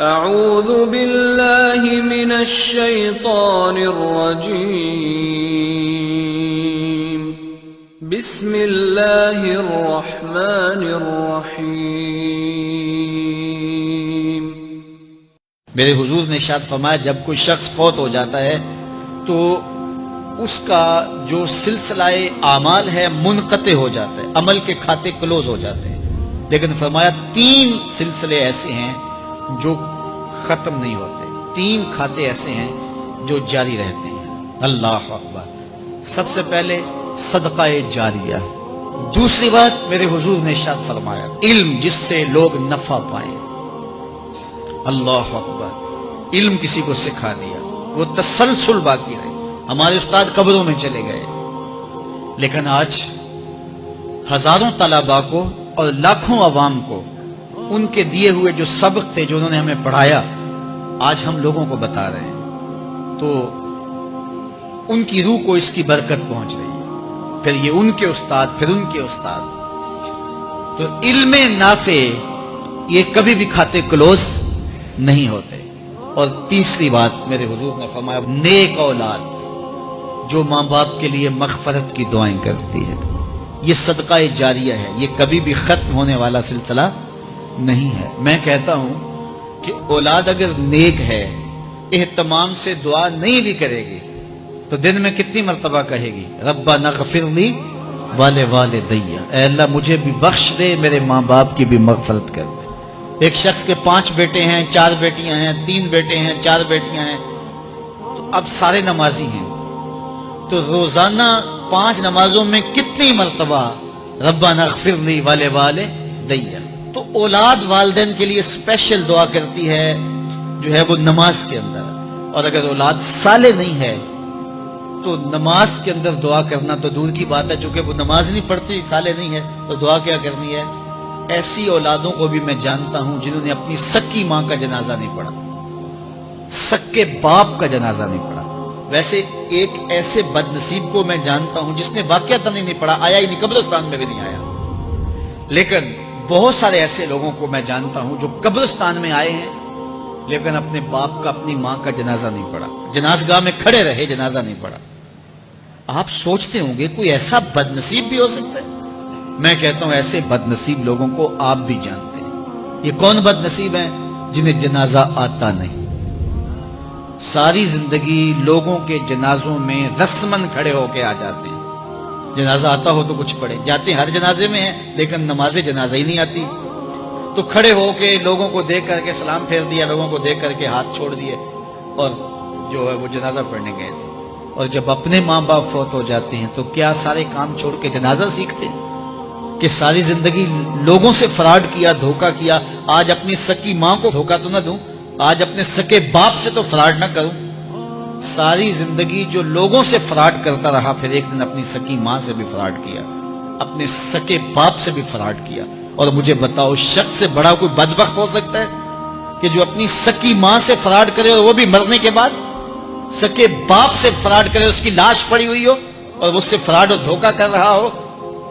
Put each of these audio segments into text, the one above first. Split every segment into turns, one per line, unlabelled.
اعوذ باللہ من الشیطان الرجیم بسم اللہ الرحمن الرحیم۔
میرے حضور نے ارشاد فرمایا جب کوئی شخص فوت ہو جاتا ہے تو اس کا جو سلسلہ اعمال ہے منقطع ہو جاتا ہے، عمل کے کھاتے کلوز ہو جاتے ہیں، لیکن فرمایا 3 سلسلے ایسے ہیں جو ختم نہیں ہوتے، 3 کھاتے ایسے ہیں جو جاری رہتے ہیں۔ اللہ اکبر۔ سب سے پہلے صدقہ جاریہ، دوسری بات میرے حضور نے ارشاد فرمایا علم جس سے لوگ نفع پائیں۔ اللہ اکبر۔ علم کسی کو سکھا دیا، وہ تسلسل باقی رہے۔ ہمارے استاد قبروں میں چلے گئے، لیکن آج ہزاروں طلباء کو اور لاکھوں عوام کو ان کے دیے ہوئے جو سبق تھے جو انہوں نے ہمیں پڑھایا آج ہم لوگوں کو بتا رہے ہیں، تو ان کی روح کو اس کی برکت پہنچ رہی ہے۔ پھر یہ ان کے استاد، پھر ان کے استاد۔ تو علم نافع یہ کبھی بھی کھاتے کلوز نہیں ہوتے۔ اور تیسری بات میرے حضور نے فرمایا نیک اولاد جو ماں باپ کے لیے مغفرت کی دعائیں کرتی ہے، یہ صدقہ جاریہ ہے، یہ کبھی بھی ختم ہونے والا سلسلہ نہیں ہے۔ میں کہتا ہوں کہ اولاد اگر نیک ہے، اہتمام سے دعا نہیں بھی کرے گی تو دن میں کتنی مرتبہ کہے گی ربنا اغفر لی ولوالدی، اے اللہ مجھے بھی بخش دے، میرے ماں باپ کی بھی مغفرت کر دے۔ ایک شخص کے 5 بیٹے ہیں، 4 بیٹیاں ہیں، 3 بیٹے ہیں، 4 بیٹیاں ہیں، تو اب سارے نمازی ہیں، تو روزانہ 5 نمازوں میں کتنی مرتبہ ربنا اغفر لی ولوالدی۔ تو اولاد والدین کے لیے اسپیشل دعا کرتی ہے جو ہے وہ نماز کے اندر، اور اگر اولاد صالح نہیں ہے تو نماز کے اندر دعا کرنا تو دور کی بات ہے، چونکہ وہ نماز نہیں پڑھتی، صالح نہیں ہے تو دعا کیا کرنی ہے۔ ایسی اولادوں کو بھی میں جانتا ہوں جنہوں نے اپنی سکی ماں کا جنازہ نہیں پڑھا، سکے باپ کا جنازہ نہیں پڑھا۔ ویسے ایک ایسے بد نصیب کو میں جانتا ہوں جس نے واقعتاً نہیں پڑھا، آیا ہی نہیں، قبرستان میں بھی نہیں آیا، لیکن بہت سارے ایسے لوگوں کو میں جانتا ہوں جو قبرستان میں آئے ہیں لیکن اپنے باپ کا، اپنی ماں کا جنازہ نہیں پڑھا، جنازگاہ میں کھڑے رہے، جنازہ نہیں پڑھا۔ آپ سوچتے ہوں گے کوئی ایسا بد نصیب بھی ہو سکتا ہے؟ میں کہتا ہوں ایسے بد نصیب لوگوں کو آپ بھی جانتے ہیں۔ یہ کون بد نصیب ہیں؟ جنہیں جنازہ آتا نہیں، ساری زندگی لوگوں کے جنازوں میں رسماً کھڑے ہو کے آ جاتے ہیں، جنازہ آتا ہو تو کچھ پڑھے، جاتے ہر جنازے میں ہیں لیکن نماز جنازہ ہی نہیں آتی، تو کھڑے ہو کے لوگوں کو دیکھ کر کے سلام پھیر دیا، لوگوں کو دیکھ کر کے ہاتھ چھوڑ دیے اور جو ہے وہ جنازہ پڑھنے گئے تھے۔ اور جب اپنے ماں باپ فوت ہو جاتے ہیں تو کیا سارے کام چھوڑ کے جنازہ سیکھتے ہیں کہ ساری زندگی لوگوں سے فراڈ کیا، دھوکہ کیا، آج اپنی سکی ماں کو دھوکہ تو نہ دوں، آج اپنے سکے باپ سے تو فراڈ نہ کروں۔ ساری زندگی جو لوگوں سے فراڈ کرتا رہا، پھر ایک دن اپنی سکی ماں سے بھی فراڈ کیا، اپنے سکے باپ سے بھی فراڈ کیا۔ اور مجھے بتاؤ شخص سے بڑا کوئی بدبخت ہو سکتا ہے کہ جو اپنی سکی ماں سے فراڈ کرے اور وہ بھی مرنے کے بعد؟ سکے باپ سے فراڈ کرے، اس کی لاش پڑی ہوئی ہو اور اس سے فراڈ اور دھوکہ کر رہا ہو،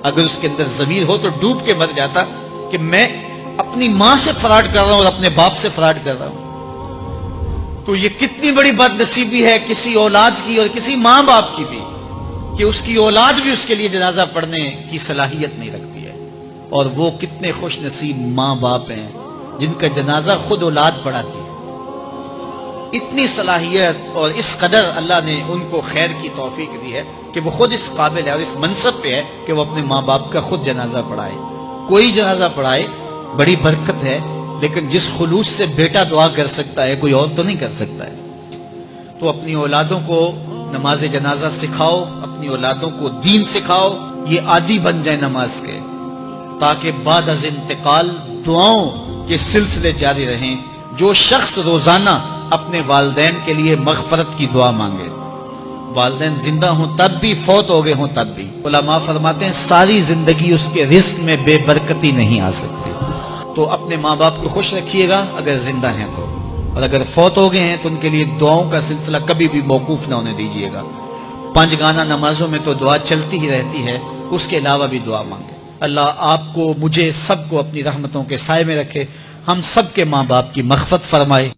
اگر اس کے اندر ضمیر ہو تو ڈوب کے مر جاتا کہ میں اپنی ماں سے فراڈ کر رہا ہوں اور اپنے باپ سے فراڈ کر رہا ہوں۔ تو یہ کتنی بڑی بد نصیبی ہے کسی اولاد کی اور کسی ماں باپ کی بھی کہ اس کی اولاد بھی اس کے لیے جنازہ پڑھنے کی صلاحیت نہیں رکھتی ہے۔ اور وہ کتنے خوش نصیب ماں باپ ہیں جن کا جنازہ خود اولاد پڑھاتی ہے۔ اتنی صلاحیت اور اس قدر اللہ نے ان کو خیر کی توفیق دی ہے کہ وہ خود اس قابل ہے اور اس منصب پہ ہے کہ وہ اپنے ماں باپ کا خود جنازہ پڑھائے۔ کوئی جنازہ پڑھائے بڑی برکت ہے، لیکن جس خلوص سے بیٹا دعا کر سکتا ہے کوئی اور تو نہیں کر سکتا ہے۔ تو اپنی اولادوں کو نماز جنازہ سکھاؤ، اپنی اولادوں کو دین سکھاؤ، یہ عادی بن جائے نماز کے، تاکہ بعد از انتقال دعاؤں کے سلسلے جاری رہیں۔ جو شخص روزانہ اپنے والدین کے لیے مغفرت کی دعا مانگے، والدین زندہ ہوں تب بھی، فوت ہو گئے ہوں تب بھی، علماء فرماتے ہیں ساری زندگی اس کے رزق میں بے برکتی نہیں آ سکتی۔ تو اپنے ماں باپ کو خوش رکھیے گا اگر زندہ ہیں تو، اور اگر فوت ہو گئے ہیں تو ان کے لیے دعاؤں کا سلسلہ کبھی بھی موقوف نہ ہونے دیجیے گا۔ 5 گانا نمازوں میں تو دعا چلتی ہی رہتی ہے، اس کے علاوہ بھی دعا مانگے۔ اللہ آپ کو، مجھے، سب کو اپنی رحمتوں کے سائے میں رکھے۔ ہم سب کے ماں باپ کی مغفرت فرمائے.